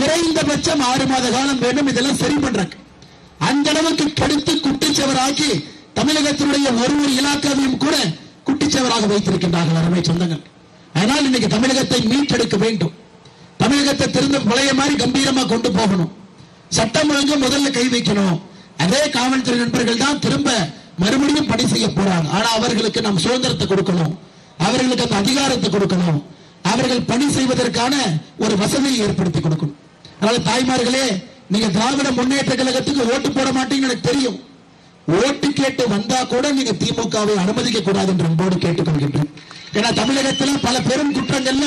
குறைந்தபட்சம் 6 மாத காலம் வேண்டும். இதெல்லாம் சரி பண்றாங்க. அந்த அளவுக்கு கடுத்து குட்டிச்சவராக்கி தமிழகத்தினுடைய ஒரு இலாக்காவையும் கூட குட்டிச்சவராக வைத்திருக்கின்றார்கள் அருமை சொந்தங்கள். அதனால் இன்னைக்கு தமிழகத்தை மீட்டெடுக்க வேண்டும். தமிழகத்தை திரும்ப பழைய மாதிரி கம்பீரமா கொண்டு போகணும். சட்டம் ஒழுங்கு முதல்ல கை வைக்கணும். அதே காவல்துறை நண்பர்கள் தான் திரும்ப மறுபடியும் பணி செய்ய போறாங்க. ஆனா அவர்களுக்கு நாம் சுதந்திரத்தை கொடுக்கணும், அவர்களுக்கு அந்த அதிகாரத்தை கொடுக்கணும், அவர்கள் பணி செய்வதற்கான ஒரு வசதியை ஏற்படுத்தி கொடுக்கணும். அதனால தாய்மார்களே, நீங்க திராவிட முன்னேற்ற கழகத்துக்கு ஓட்டு போட மாட்டீங்கன்னு எனக்கு தெரியும். ஓட்டு கேட்டு வந்தா கூட நீங்க திமுகவை அனுமதிக்க கூடாது என்று அன்போடு கேட்டுக்கொள்கின்றேன். ஏன்னா தமிழகத்தில் பல பெரும் குற்றங்கள்ல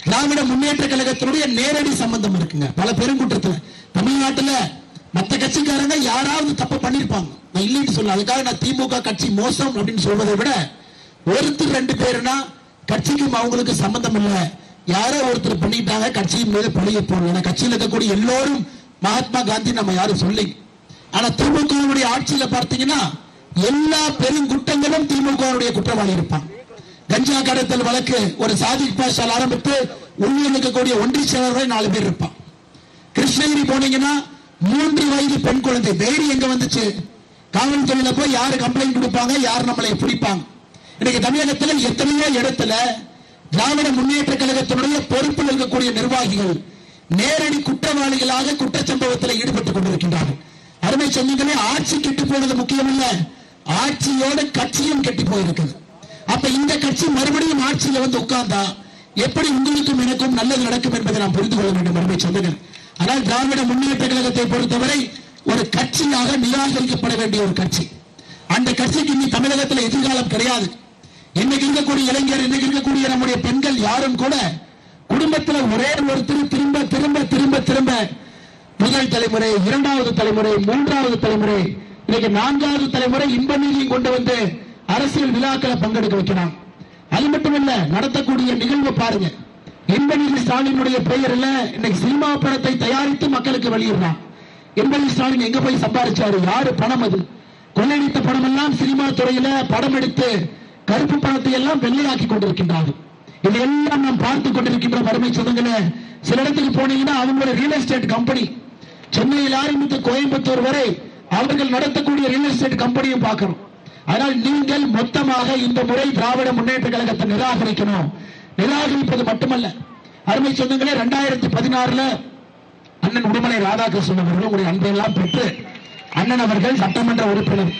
திராவிட முன்னேற்ற கழகத்தினுடைய நேரடி சம்பந்தம் இருக்குங்க. பல பெரும் குற்றத்தில் தமிழ்நாட்டில் மற்ற கட்சிக்காரங்க யாராவது தப்பு பண்ணிருப்பாங்க, நான் இல்லைன்னு சொல்ல. அதுக்காக நான் திமுக கட்சி மோசம் அப்படின்னு சொல்வதை விட, ஒருத்தர் 2 பேருனா கட்சிக்கும் அவங்களுக்கு சம்பந்தம் இல்லை, யாரோ ஒருத்தர் பண்ணிட்டாங்க, கட்சியின் மீது பழிய போடணும். கட்சியில் இருக்கக்கூடிய எல்லோரும் மகாத்மா காந்தி நம்ம யாரும் சொல்லி. ஆனா திமுக ஆட்சியில பார்த்தீங்கன்னா எல்லா பெருங்குற்றங்களும் திமுக குற்றவாளி இருப்பான். கஞ்சா கடத்தல் வழக்கு ஒரு சாதிக் பாஷால் ஆரம்பித்து உள்ளூர் இருக்கக்கூடிய ஒன்றிய செயலர்கள் 4 பேர் இருப்பான். கிருஷ்ணகிரி போனீங்கன்னா 3 வயது பெண் குழந்தை தைரியம் எங்க வந்துச்சு? காவல்துறையில போய் யாரு கம்ப்ளைண்ட் கொடுப்பாங்க, யார் நம்மளை பிடிப்பாங்க? இன்னைக்கு தமிழகத்தில் எத்தனையோ இடத்துல திராவிட முன்னேற்ற கழகத்தினுடைய பொறுப்பில் இருக்கக்கூடிய நிர்வாகிகள் நேரடி குற்றவாளிகளாக குற்றச்சம்பவத்தில் ஈடுபட்டுக் கொண்டிருக்கின்றார்கள். அருமை சொந்தங்களே, ஆட்சி கெட்டு போனது முக்கியம் இல்ல, ஆட்சியோட கட்சியும் கெட்டி போயிருக்குது. அப்ப இந்த கட்சி மறுபடியும் ஆட்சியில வந்து உட்கார்ந்தா எப்படி உங்களுக்கும் எனக்கும் நல்லது நடக்கும் என்பதை நாம் புரிந்து கொள்ள வேண்டும் அருமை சொந்தங்கள். ஆனால் திராவிட முன்னேற்ற கழகத்தை பொறுத்தவரை ஒரு கட்சியாக நிராகரிக்கப்பட வேண்டிய ஒரு கட்சி. அந்த கட்சிக்கு இனி தமிழகத்தில் எதிர்காலம் கிடையாது. இன்னைக்கு இருக்கக்கூடிய இளைஞர், இன்னைக்கு இருக்கக்கூடிய நம்முடைய பெண்கள் யாரும் கூட குடும்பத்தில் ஒரே ஒருத்தர் திரும்ப திரும்ப திரும்ப திரும்ப முதல் தலைமுறை, 2வது தலைமுறை, 3வது தலைமுறை, இன்னைக்கு 4வது தலைமுறை இன்ப நீதியும் கொண்டு வந்து அரசியல் விழாக்களை பங்கெடுக்க வைக்கிறான். அது மட்டுமல்ல, நடத்தக்கூடிய நிகழ்வு பாருங்க. இன்பநிதி ஸ்டாலினுடைய பெயரில் இன்னைக்கு சினிமா படத்தை தயாரித்து மக்களுக்கு வெளியிடுறான். இன்பநிதி ஸ்டாலின் எங்க போய் சம்பாதிச்சாரு? யாரு பணம்? அது கொள்ளையடித்த பணம் எல்லாம் சினிமா துறையில படம் எடுத்து கருப்பு பணத்தை எல்லாம் வெள்ளையாக்கி கொண்டிருக்கின்றார்கள். இதையெல்லாம் நாம் பார்த்துக் கொண்டிருக்கின்ற அருமை சொந்தங்களே, சில இடத்துக்கு போனீங்கன்னா அவங்களோட ரியல் எஸ்டேட் கம்பெனி, சென்னையில் ஆரம்பித்து கோயம்புத்தூர் வரை அவர்கள் நடத்தக்கூடிய ரியல் எஸ்டேட் கம்பெனியும் பார்க்கிறோம். ஆனால் நீங்கள் மொத்தமாக இந்த முறை திராவிட முன்னேற்ற கழகத்தை நிராகரிக்கணும். நிராகரிப்பது மட்டுமல்ல அருமை சொந்தங்களே, 2016 அண்ணன் உடுமலை ராதாகிருஷ்ணன் அவர்கள் உங்களுடைய அன்பையெல்லாம் பெற்று அண்ணன் அவர்கள் சட்டமன்ற உறுப்பினர்,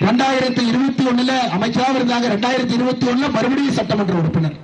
2021 அமைச்சராக இருந்தாங்க, 2021 மறுபடியும் சட்டமன்ற உறுப்பினர்.